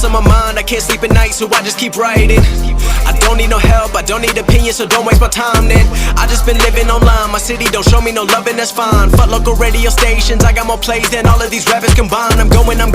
on my mind, I can't sleep at night, so I just keep writing. I don't need no help, I don't need opinions, so don't waste my time then. I just been living online, my city don't show me no love and that's fine. Fuck local radio stations, I got more plays than all of these rappers combined. I'm going